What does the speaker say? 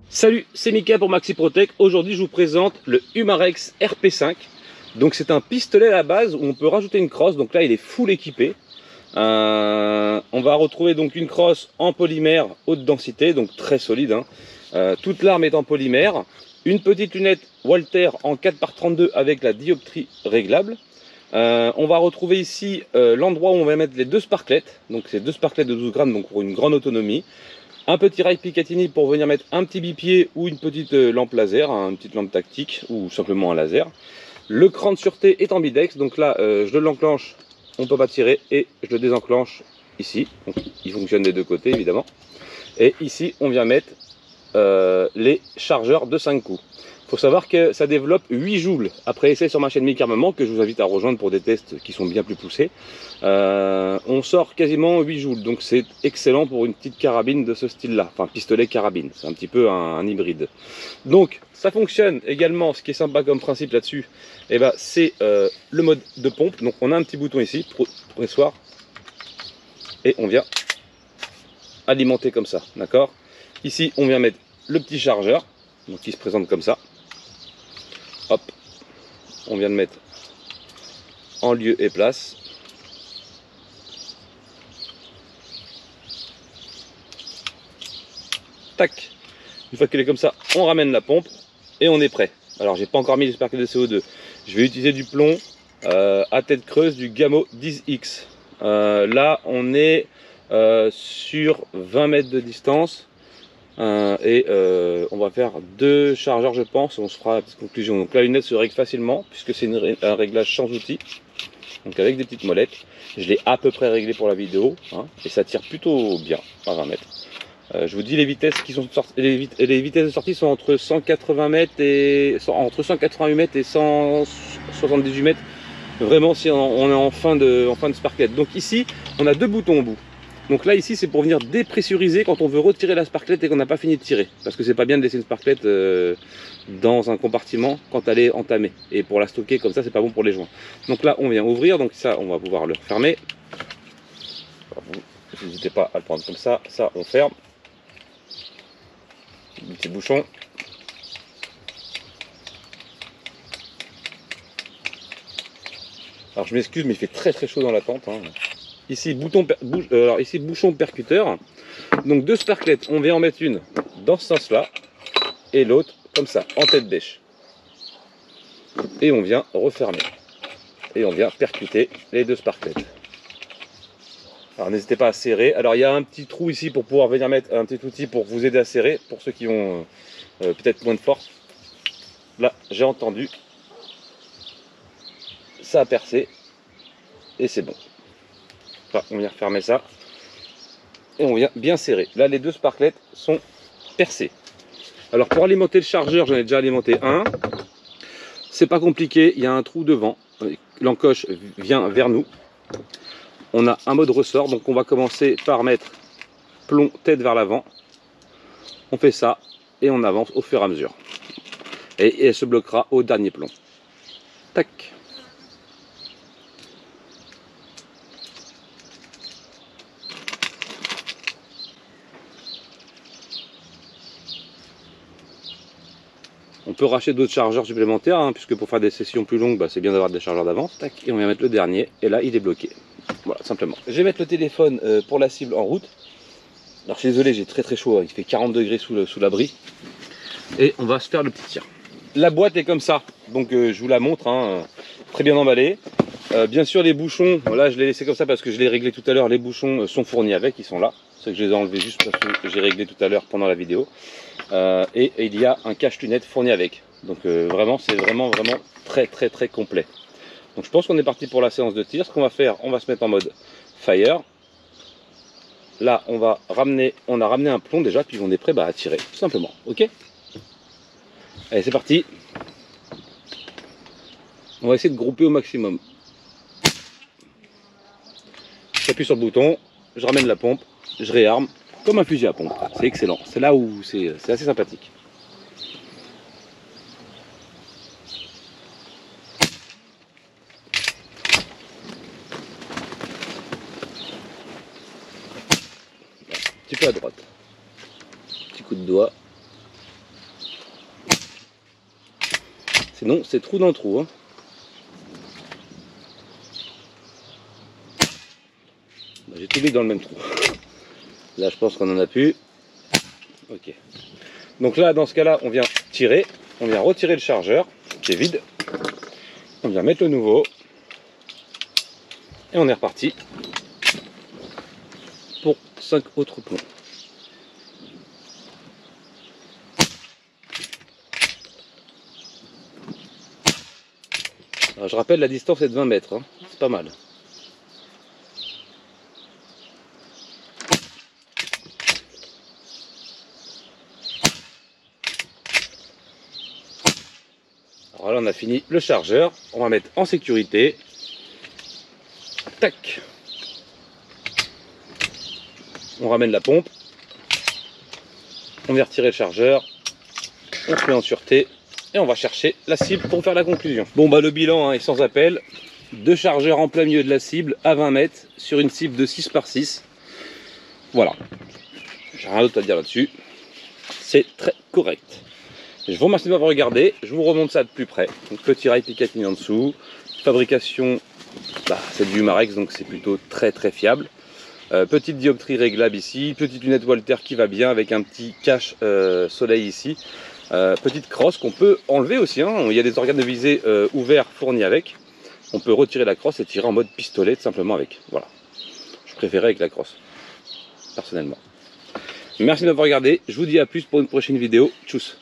Salut, c'est Mika pour Maxi Protec. Aujourd'hui, je vous présente le Umarex RP5. Donc, c'est un pistolet à la base où on peut rajouter une crosse. Donc là, il est full équipé. On va retrouver donc une crosse en polymère haute densité, donc très solide. Toute l'arme est en polymère. Une petite lunette Walther en 4x32 avec la dioptrie réglable. On va retrouver ici l'endroit où on va mettre les deux sparklettes. Donc, c'est deux sparklettes de 12 grammes, donc pour une grande autonomie. Un petit rail Picatinny pour venir mettre un petit bipied ou une petite lampe laser, une petite lampe tactique ou simplement un laser. Le cran de sûreté est ambidex, donc là je l'enclenche, on ne peut pas tirer, et je le désenclenche ici. Donc, il fonctionne des deux côtés évidemment. Et ici on vient mettre les chargeurs de 5 coups. Il faut savoir que ça développe 8 joules. Après essai sur ma chaîne Mika Armement, que je vous invite à rejoindre pour des tests qui sont bien plus poussés, on sort quasiment 8 joules. Donc c'est excellent pour une petite carabine de ce style-là. Enfin, pistolet carabine. C'est un petit peu un hybride. Donc ça fonctionne également. Ce qui est sympa comme principe là-dessus, c'est le mode de pompe. Donc on a un petit bouton ici, pressoir. Et on vient alimenter comme ça. D'accord ? Ici, on vient mettre le petit chargeur. Donc qui se présente comme ça. Hop, on vient de mettre en lieu et place. Tac. Une fois qu'elle est comme ça, on ramène la pompe et on est prêt. Alors j'ai pas encore mis les sparkles de CO2. Je vais utiliser du plomb à tête creuse du Gamo 10X. Là on est sur 20 mètres de distance. On va faire 2 chargeurs je pense, on se fera la petite conclusion. Donc la lunette se règle facilement puisque c'est un réglage sans outil, donc avec des petites molettes. Je l'ai à peu près réglé pour la vidéo et ça tire plutôt bien à 20 mètres. Je vous dis les vitesses qui sont les vitesses de sortie sont entre 180 mètres et entre 188 mètres et 178 mètres. Vraiment si on est en fin de sparklet. Donc ici on a 2 boutons au bout. Donc là ici c'est pour venir dépressuriser quand on veut retirer la sparklette et qu'on n'a pas fini de tirer. Parce que c'est pas bien de laisser une sparklette dans un compartiment quand elle est entamée. Et pour la stocker comme ça c'est pas bon pour les joints. Donc là on vient ouvrir, donc ça on va pouvoir le refermer. N'hésitez pas à le prendre comme ça, ça on ferme. Un petit bouchon. Alors je m'excuse mais il fait très très chaud dans la tente. Ici, bouchon percuteur. Donc 2 sparklettes, on vient en mettre une dans ce sens-là et l'autre comme ça, en tête bêche. Et on vient refermer. Et on vient percuter les 2 sparklettes. Alors n'hésitez pas à serrer. Alors il y a un petit trou ici pour pouvoir venir mettre un petit outil pour vous aider à serrer, pour ceux qui ont peut-être moins de force. Là, j'ai entendu. Ça a percé. Et c'est bon. Enfin, on vient refermer ça. Et on vient bien serrer. Là, les 2 sparklettes sont percés. Alors, pour alimenter le chargeur, j'en ai déjà alimenté un. C'est pas compliqué, il y a un trou devant. L'encoche vient vers nous. On a un mode ressort, donc on va commencer par mettre plomb tête vers l'avant. On fait ça et on avance au fur et à mesure. Et elle se bloquera au dernier plomb. Tac. On peut racheter d'autres chargeurs supplémentaires, puisque pour faire des sessions plus longues, c'est bien d'avoir des chargeurs d'avance. Et on vient mettre le dernier, et là il est bloqué. Voilà, simplement. Je vais mettre le téléphone pour la cible en route. Alors je suis désolé, j'ai très très chaud, il fait 40 degrés sous l'abri. Et on va se faire le petit tir. La boîte est comme ça, donc je vous la montre, très bien emballée. Bien sûr les bouchons, là je l'ai laissé comme ça parce que je l'ai réglé tout à l'heure, les bouchons sont fournis avec, ils sont là. C'est que je les ai enlevés juste parce que j'ai réglé tout à l'heure pendant la vidéo. Et il y a un cache-lunette fourni avec. Donc vraiment, c'est vraiment très très très complet. Donc je pense qu'on est parti pour la séance de tir. Ce qu'on va faire, on va se mettre en mode fire. Là, on a ramené un plomb déjà, puis on est prêt à tirer, tout simplement. Ok? Allez, c'est parti. On va essayer de grouper au maximum. J'appuie sur le bouton, je ramène la pompe, je réarme comme un fusil à pompe. C'est excellent. C'est là où c'est assez sympathique. petit peu à droite. Petit coup de doigt. Sinon, c'est trou dans le trou. Hein. J'ai tout mis dans le même trou. Là, je pense qu'on en a plus. Ok. Donc là, dans ce cas-là, on vient tirer. On vient retirer le chargeur, qui est vide. On vient mettre le nouveau. Et on est reparti pour 5 autres plombs. Alors, je rappelle, la distance est de 20 mètres. Hein. C'est pas mal. Alors là, on a fini le chargeur. On va mettre en sécurité. Tac. On ramène la pompe. On vient retirer le chargeur. On se met en sûreté. Et on va chercher la cible pour faire la conclusion. Bon bah le bilan est sans appel. 2 chargeurs en plein milieu de la cible à 20 mètres sur une cible de 6 par 6. Voilà. J'ai rien d'autre à dire là-dessus. C'est très correct. Je vous remercie de m'avoir regardé. Je vous remonte ça de plus près. Donc, petit rail Picatinny en dessous. Fabrication, bah, c'est du Umarex, donc c'est plutôt très fiable. Petite dioptrie réglable ici. Petite lunette Walter qui va bien avec un petit cache soleil ici. Petite crosse qu'on peut enlever aussi. Hein. Il y a des organes de visée ouverts fournis avec. On peut retirer la crosse et tirer en mode pistolet tout simplement avec. Voilà. Je préférais avec la crosse, personnellement. Merci de m'avoir regardé. Je vous dis à plus pour une prochaine vidéo. Tchuss.